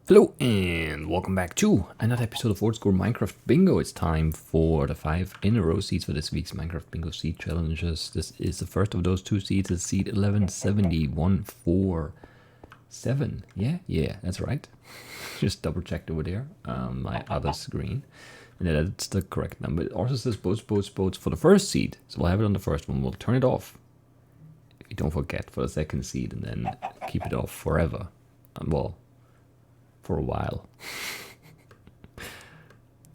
Hello and welcome back to another episode of Old School Minecraft Bingo. It's time for the 5 in a row seeds for this week's Minecraft Bingo seed challenges. This is the first of those two seeds. It's seed 1170-147. Yeah, that's right. Just double checked over there on my other screen. And that's the correct number. It also says boats for the first seed. So we'll have it on the first one. We'll turn it off, if you don't forget, for the second seed, and then keep it off forever. Well, for a while.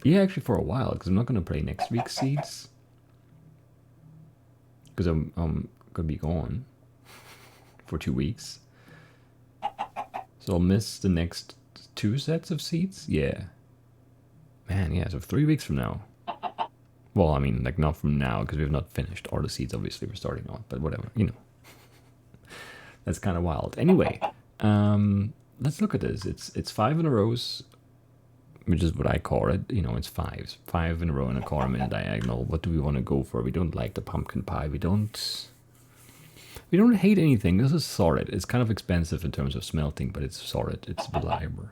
Yeah, actually for a while, because I'm not going to play next week's seeds. Because I'm going to be gone for 2 weeks. So I'll miss the next 2 sets of seeds? Yeah. Man, yeah, so 3 weeks from now. Well, I mean, like not from now, because we have not finished all the seeds, obviously, we're starting on, but whatever, you know. That's kind of wild. Anyway, let's look at this. It's 5 in a row, which is what I call it. You know, it's 5 in a row in a column in a diagonal. What do we want to go for? We don't like the pumpkin pie. We don't hate anything. This is solid. It's kind of expensive in terms of smelting, but it's solid. It's reliable.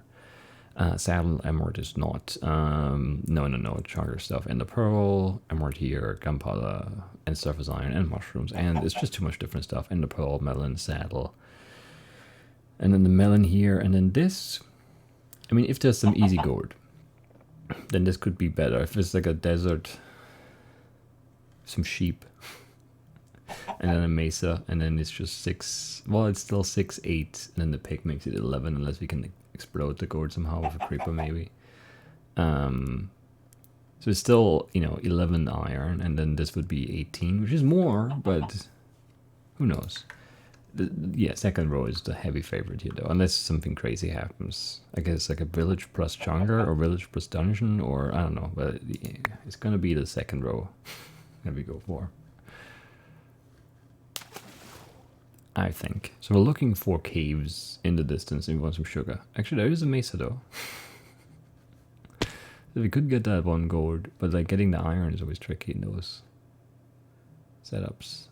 Saddle emerald is not. No. Charger stuff. And the pearl, emerald here, gunpowder, and surface iron, and mushrooms. And it's just too much different stuff. And the pearl, melon, saddle. And then the melon here, and then this. I mean, if there's some easy gold, then this could be better. If it's like a desert, some sheep, and then a mesa, and then it's just 6. Well, it's still 6, 8, and then the pig makes it 11, unless we can explode the gold somehow with a creeper, maybe. So it's still, 11 iron, and then this would be 18, which is more, but who knows? Yeah, second row is the heavy favorite here, though, unless something crazy happens. I guess like a village plus jungle or village plus dungeon, or I don't know, but yeah, it's gonna be the second row that we go for, I think. So we're looking for caves in the distance, and we want some sugar. Actually, there is a mesa, though. So we could get that 1 gold, but like getting the iron is always tricky in those setups.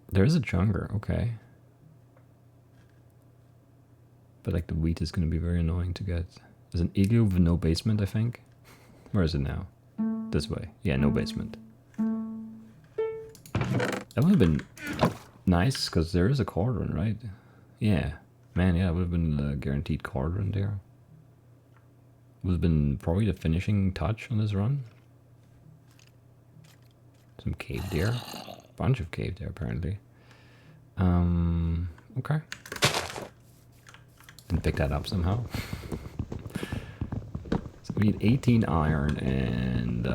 There is a jungle, okay. But like the wheat is going to be very annoying to get. There's an igloo with no basement, I think. Where is it now? This way. Yeah, no basement. That would have been nice, because there is a cauldron, right? Yeah. Man, yeah, it would have been a guaranteed cauldron there. Would have been probably the finishing touch on this run. Some cave deer. Bunch of cave there, apparently. Okay. Didn't pick that up somehow. So we need 18 iron, and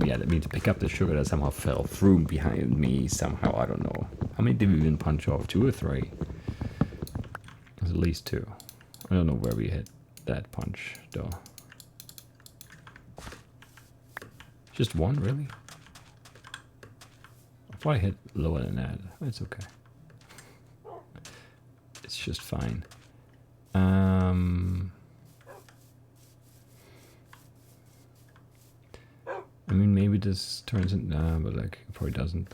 yeah, that means to pick up the sugar that somehow fell through behind me somehow. I don't know. How many did we even punch off? 2 or 3? There's at least 2. I don't know where we hit that punch, though. Just 1, really? If I hit lower than that, it's okay. It's just fine. I mean, maybe this turns in, but like it probably doesn't.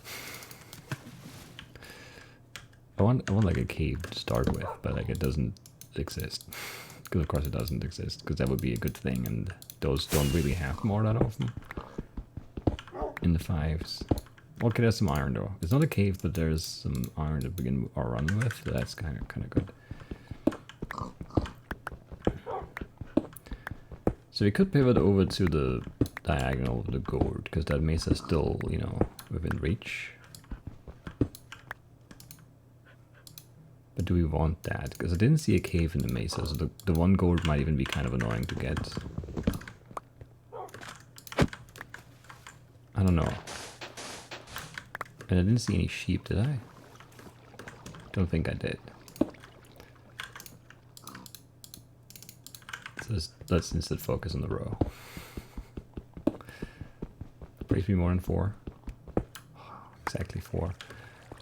I want like a cave to start with, but like it doesn't exist. Because of course it doesn't exist, because that would be a good thing, and those don't really have more that often in the 5s. Okay, there's some iron though. It's not a cave, but there's some iron to begin our run with. So that's kind of good. So we could pivot over to the diagonal of the gold, because that mesa is still, within reach. But do we want that? Because I didn't see a cave in the mesa, so the 1 gold might even be kind of annoying to get. I don't know. And I didn't see any sheep, did I? Don't think I did. So let's instead focus on the row. Brings me more than 4. Exactly 4.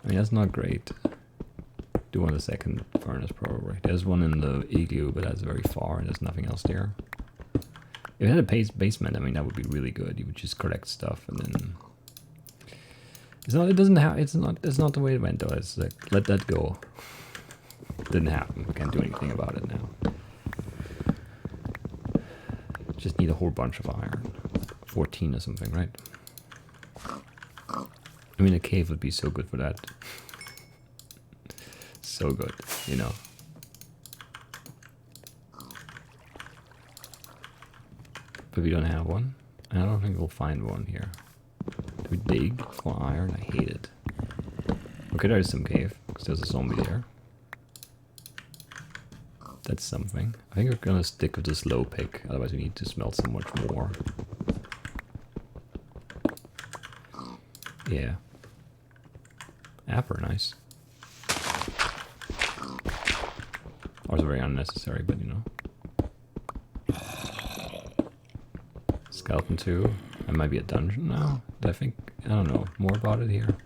I mean, that's not great. Do want a second furnace, probably. There's one in the igloo, but that's very far, and there's nothing else there. If it had a basement, I mean, that would be really good. You would just collect stuff, and then... It's not the way it went, though. It's like, let that go. Didn't happen. We can't do anything about it now. Just need a whole bunch of iron. 14 or something, right? I mean, a cave would be so good for that. So good, you know. But we don't have one. I don't think we'll find one here. Do we dig for iron? I hate it. Okay, there is some cave, because there's a zombie there. That's something. I think we're gonna stick with the slow pick, otherwise we need to smelt so much more. Yeah. Apper, nice. Also very unnecessary, but you know. Skeleton 2. That might be a dungeon now. I think, I don't know, more about it here.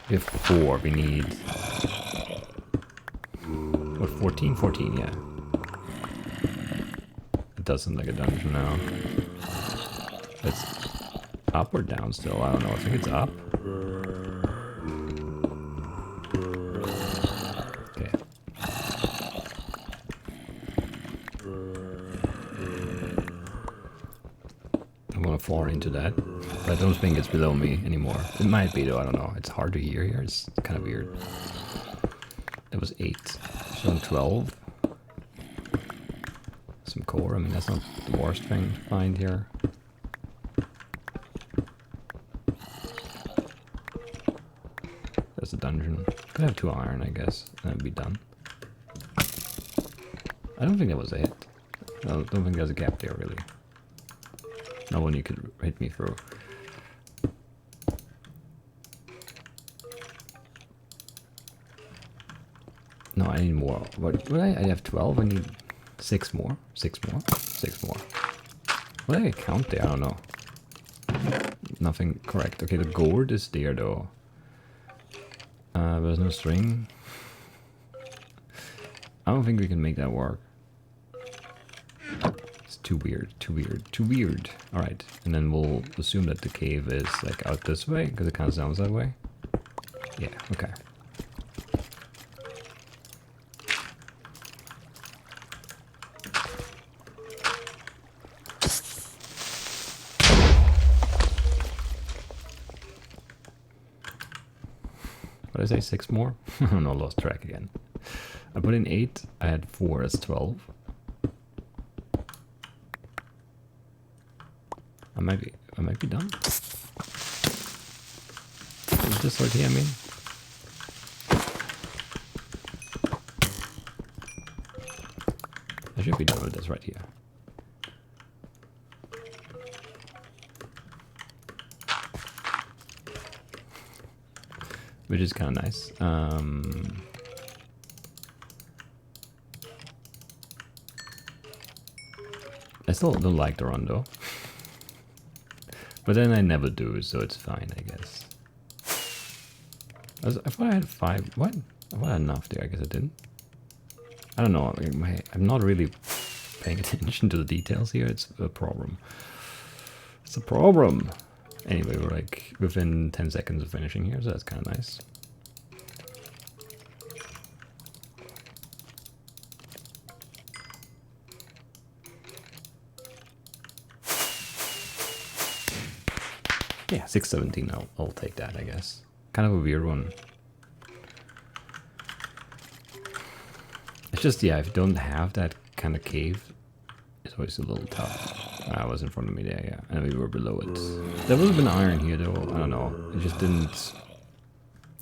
We have 4, we need... What, 14? 14, yeah. It does sound like a dungeon now. It's up or down still, I don't know, I think it's up. Okay. I want to fall into that. But I don't think it's below me anymore. It might be though, I don't know. It's hard to hear here, it's kind of weird. That was 8. So I'm 12. Some core, I mean that's not the worst thing to find here. There's a dungeon. Could have 2 iron, I guess, and that'd be done. I don't think that was a hit. I don't think there's a gap there, really. No one you could hit me through. No, I need more. What I have 12, I need 6 more. 6 more? 6 more. What did I count there? I don't know. Nothing correct. Okay, the gourd is there though. There's no string. I don't think we can make that work. It's too weird, too weird, too weird. Alright, and then we'll assume that the cave is like out this way, because it kind of sounds that way. Yeah, okay. What did I say, 6 more? I don't know, lost track again. I put in 8, I had 4, that's 12. I might be done. Is this right here, I mean? I should be done with this right here. Which is kind of nice. I still don't like the run though. But then I never do, so it's fine, I guess. I thought I had 5. What? I thought I had enough there. I guess I didn't. I don't know. I'm not really paying attention to the details here. It's a problem. It's a problem. Anyway, we're like within 10 seconds of finishing here, so that's kind of nice. Yeah, 617, I'll take that, I guess. Kind of a weird one. It's just, yeah, if you don't have that kind of cave, it's always a little tough. I was in front of me there, yeah, and we were below it. There would have been iron here, though. I don't know. It just didn't.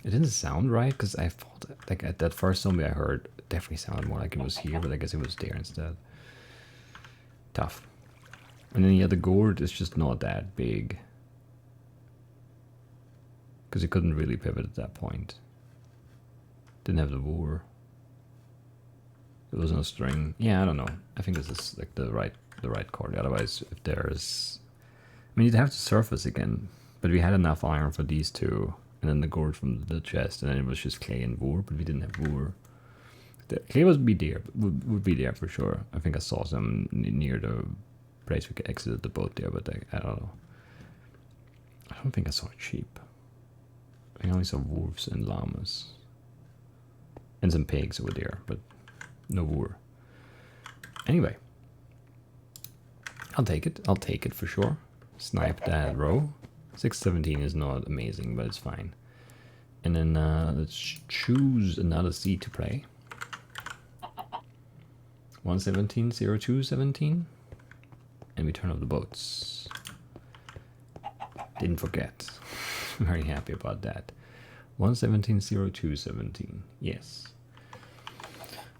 It didn't sound right because I thought, like, at that first zombie I heard, it definitely sounded more like it was here, but I guess it was there instead. Tough. And then yeah, the gourd is just not that big. Because he couldn't really pivot at that point. Didn't have the war. There was no string. Yeah, I don't know. I think this is like the right chord. Otherwise, if there's, I mean, you'd have to surface again. But we had enough iron for these 2, and then the gourd from the chest, and then it was just clay and wood. But we didn't have wood. The clay would be there. Would be there for sure. I think I saw some near the place we exited the boat there, but I don't know. I don't think I saw sheep. I only saw wolves and llamas. And some pigs over there, but no wool. Anyway. I'll take it. I'll take it for sure. Snipe that row. 617 is not amazing, but it's fine. And then let's choose another seed to play. 117, 02, 17. And we turn off the boats. Didn't forget. Very happy about that. 117, 02, 17. Yes.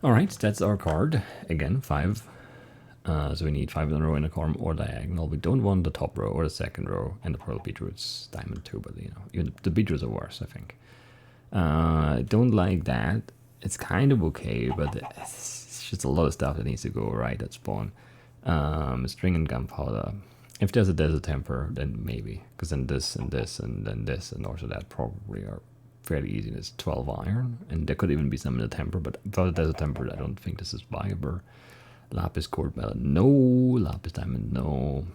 Alright, that's our card. Again, 5. So we need 5 in a row in a column or diagonal. We don't want the top row or the second row and the pearl beetroots. Diamond too, but you know, even the beetroots are worse, I think. I don't like that. It's kind of okay, but it's just a lot of stuff that needs to go right at spawn. String and gunpowder. If there's a desert temper, then maybe. Because then this and this and then this and also that probably are fairly easy. There's 12 iron. And there could even be some in the temper, but without a desert temper, I don't think this is viable. Lapis gold melon, no. Lapis diamond, no.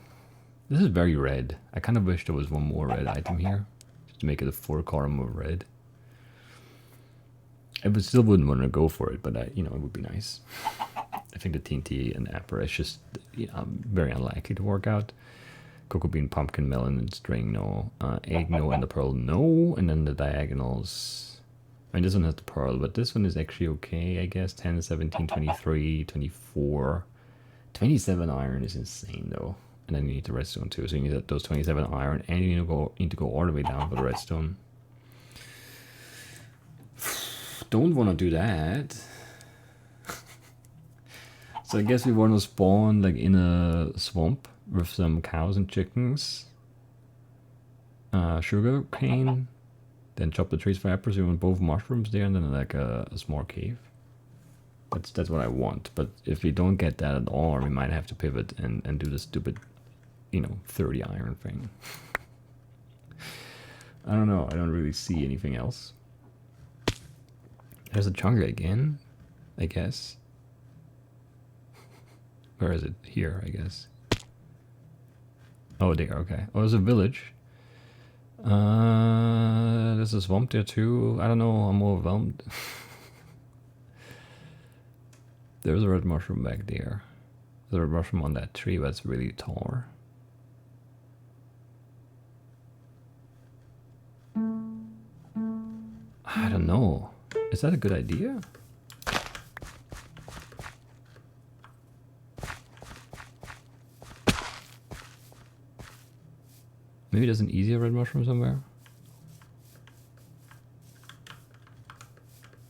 This is very red. I kind of wish there was one more red item here. Just to make it a 4 column of red. I still wouldn't want to go for it, but you know, it would be nice. I think the TNT and Apple is just very unlikely to work out. Cocoa bean, pumpkin, melon, and string, no. Egg, no, and the pearl, no. And then the diagonals. I mean, this one has the pearl, but this one is actually okay, I guess. 10, 17, 23, 24. 27 iron is insane, though. And then you need the redstone, too. So you need those 27 iron, and you need to go all the way down for the redstone. Don't want to do that. So I guess we want to spawn like in a swamp with some cows and chickens. Sugar cane. Then chop the trees for apples. We want both mushrooms there and then like a small cave. That's what I want. But if we don't get that at all, we might have to pivot and do the stupid, you know, 30 iron thing. I don't know. I don't really see anything else. There's a jungle again, I guess. Where is it? Here, I guess. Oh, there, okay. Oh, there's a village. There's a swamp there too. I don't know, I'm overwhelmed. There's a red mushroom back there. There's a red mushroom on that tree, but it's really tall. I don't know. Is that a good idea? Maybe there's an easier red mushroom somewhere.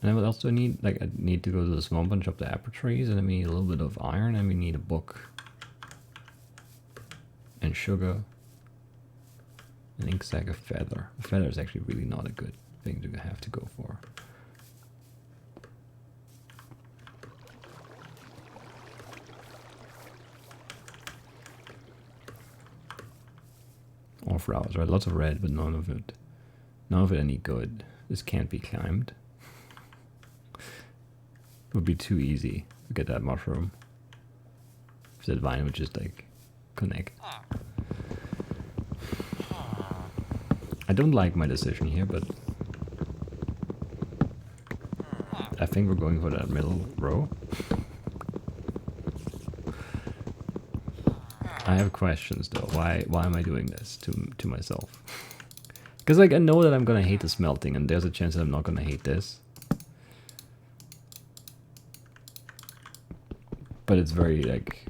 And then what else do I need? Like, I need to go to the swamp and chop the apple trees, and then we need a little bit of iron, and we need a book. And sugar. An ink sac, a feather. A feather is actually really not a good thing to have to go for. All flowers, right? Lots of red, but none of it any good. This can't be climbed. It would be too easy to get that mushroom. If that vine would just like connect. I don't like my decision here, but I think we're going for that middle row. I have questions though. Why am I doing this to myself? Because like I know that I'm gonna hate the smelting, and there's a chance that I'm not gonna hate this. But it's very like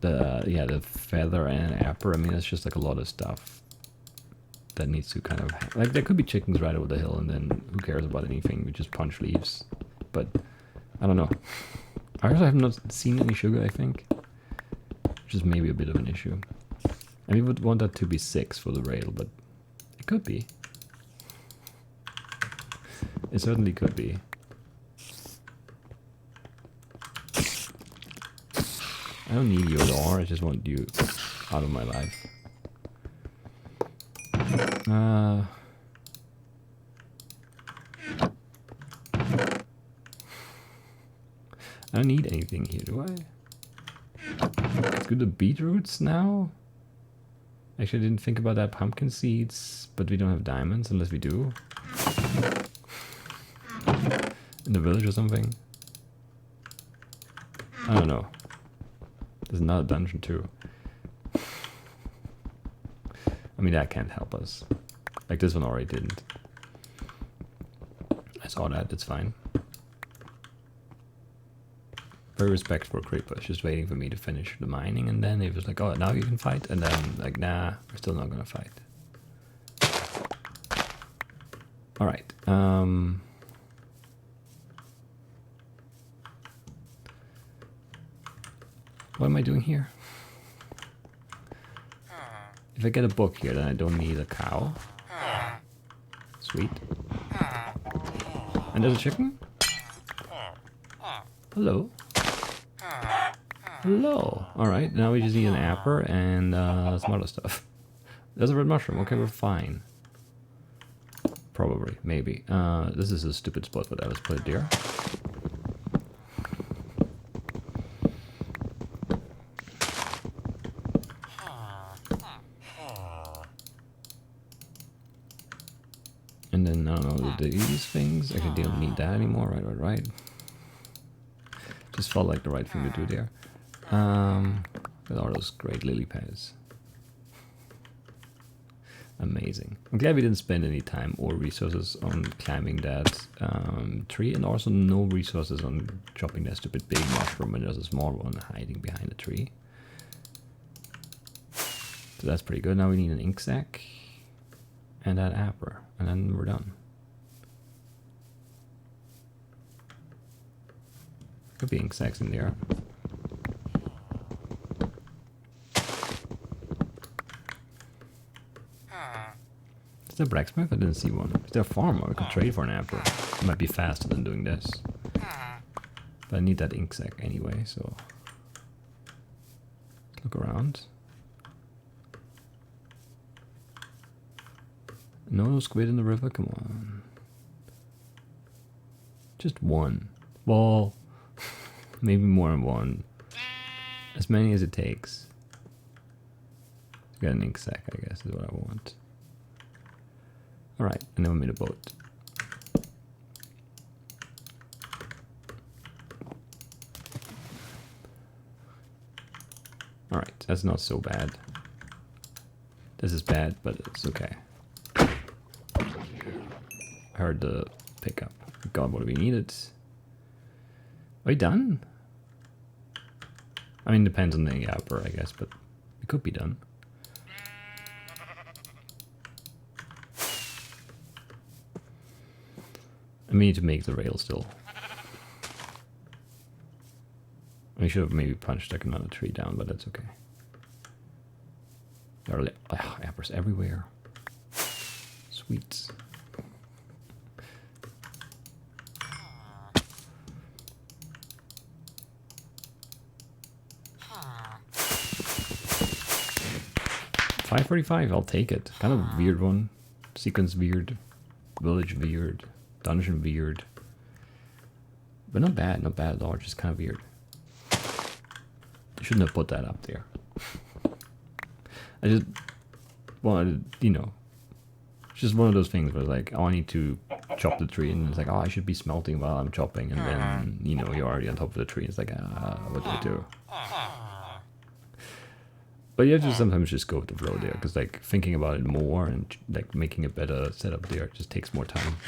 the feather and apple. I mean, it's just like a lot of stuff that needs to kind of like there could be chickens right over the hill, and then who cares about anything? We just punch leaves. But I don't know. I also have not seen any sugar, I think. Which is maybe a bit of an issue. And we would want that to be 6 for the rail, but it could be. It certainly could be. I don't need your door, I just want you out of my life. I don't need anything here, do I? Let's do the beetroots now. Actually, I didn't think about that. Pumpkin seeds, but we don't have diamonds unless we do. In the village or something. I don't know. There's another dungeon too. I mean, that can't help us. Like this one already didn't. I saw that, it's fine. Very respectful creepers, just waiting for me to finish the mining, and then it was like, oh, now you can fight, and then like, nah, we're still not gonna fight. All right. What am I doing here? If I get a book here, then I don't need a cow. Sweet. And there's a chicken? Hello. Hello. Alright, now we just need an apple and some other stuff. There's a red mushroom. Okay, we're fine. Probably. Maybe. This is a stupid spot, but let's put it there. And then, I don't know, these things. Actually, don't need that anymore. Right. Just felt like the right thing to do there. With all those great lily pads. Amazing. I'm glad we didn't spend any time or resources on climbing that tree, and also no resources on chopping that stupid big mushroom when there's a small one hiding behind the tree. So that's pretty good. Now we need an ink sac and that apple, and then we're done. Could be ink sacs in there. Is there a blacksmith? I didn't see one. Is there a farmer? We could trade for an apple. It might be faster than doing this. But I need that ink sac anyway, so... Look around. No squid in the river? Come on. Just one. Well, maybe more than one. As many as it takes. Get an ink sac, I guess, is what I want. Alright, and then we made a boat. Alright, that's not so bad. This is bad, but it's okay. I heard the pickup. God, what do we need it? Are we done? I mean, depends on the upper, I guess, but it could be done. I need to make the rail still. We should have maybe punched like another tree down, but that's okay. There are apples everywhere. Sweet. $5.45, I'll take it. Kind of weird one. Sequence weird. Village weird. Dungeon weird. But not bad at all, just kind of weird. I shouldn't have put that up there. I just wanted, you know, it's just one of those things where like, oh, I need to chop the tree, and it's like, oh, I should be smelting while I'm chopping, and then, you know, you're already on top of the tree. It's like, what do I do? But you have to sometimes just go with the flow there, because like thinking about it more and like making a better setup there just takes more time,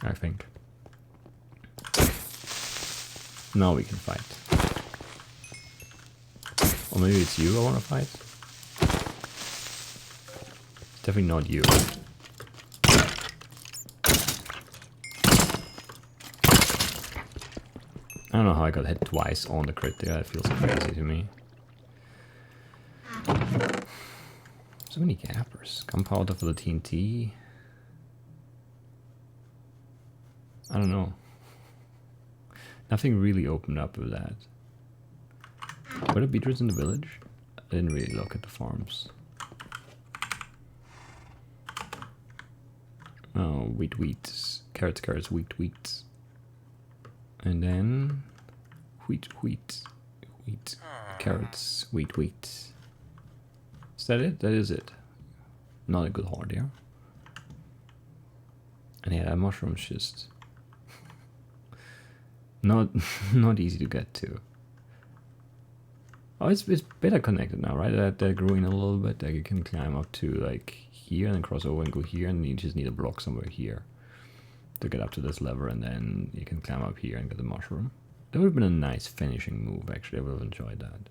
I think. Now we can fight. Or maybe it's you I want to fight. It's definitely not you. I don't know how I got hit twice on the crit there. That feels crazy to me. So many gappers. Gunpowder for the TNT. I don't know. Nothing really opened up with that. Were there beetroots in the village? I didn't really look at the farms. Oh, wheat. Carrots, wheat. And then wheat. Carrots, wheat. Is that it? That is it. Not a good horde here. And yeah, that mushroom's just not not easy to get to. Oh, it's better connected now, right? That grew in a little bit. Like you can climb up to like here and then cross over and go here, and you just need a block somewhere here to get up to this lever, and then you can climb up here and get the mushroom. That would have been a nice finishing move, actually. I would have enjoyed that.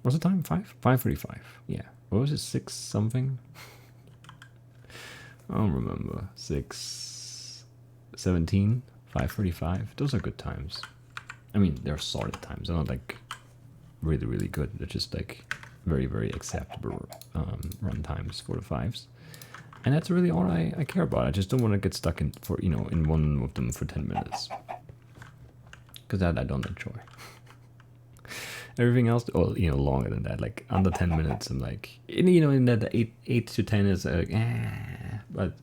What's the time? 5:45. Yeah. What was it? 6 something? I don't remember. 6:17, 5:45. Those are good times. I mean, they're solid times. They're not like really, really good. They're just like very, very acceptable run times for the 5s. And that's really all I care about. I just don't want to get stuck in for in one of them for 10 minutes. Because that I don't enjoy. Everything else, oh, longer than that, like under 10 minutes, I'm like, in that 8 to 10 is but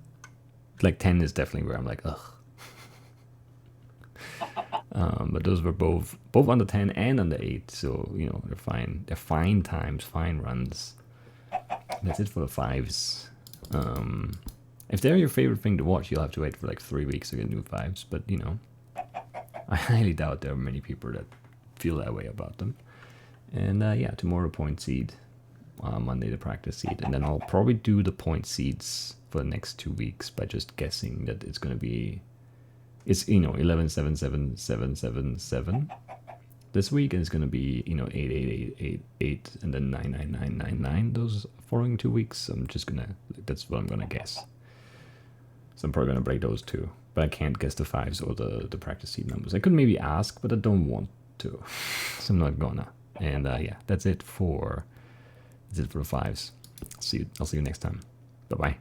like 10 is definitely where I'm like, ugh. But those were both under 10 and under 8, so they're fine. They're fine times, fine runs. That's it for the 5s. If they're your favorite thing to watch, you'll have to wait for like 3 weeks to get new 5s. But I highly doubt there are many people that feel that way about them. And yeah, tomorrow point seed, Monday the practice seed, and then I'll probably do the point seeds for the next 2 weeks by just guessing that it's gonna be, it's 11 7 7 7 7 7 this week, and it's gonna be 8 8 8 8 8 and then 9 9 9 9 9 those following 2 weeks. I'm just gonna, that's what I'm gonna guess. So I'm probably gonna break those too, but I can't guess the 5s or the practice seed numbers. I could maybe ask, but I don't want to, so I'm not gonna. And yeah, that's it for the 5s. I'll see you next time. Bye bye.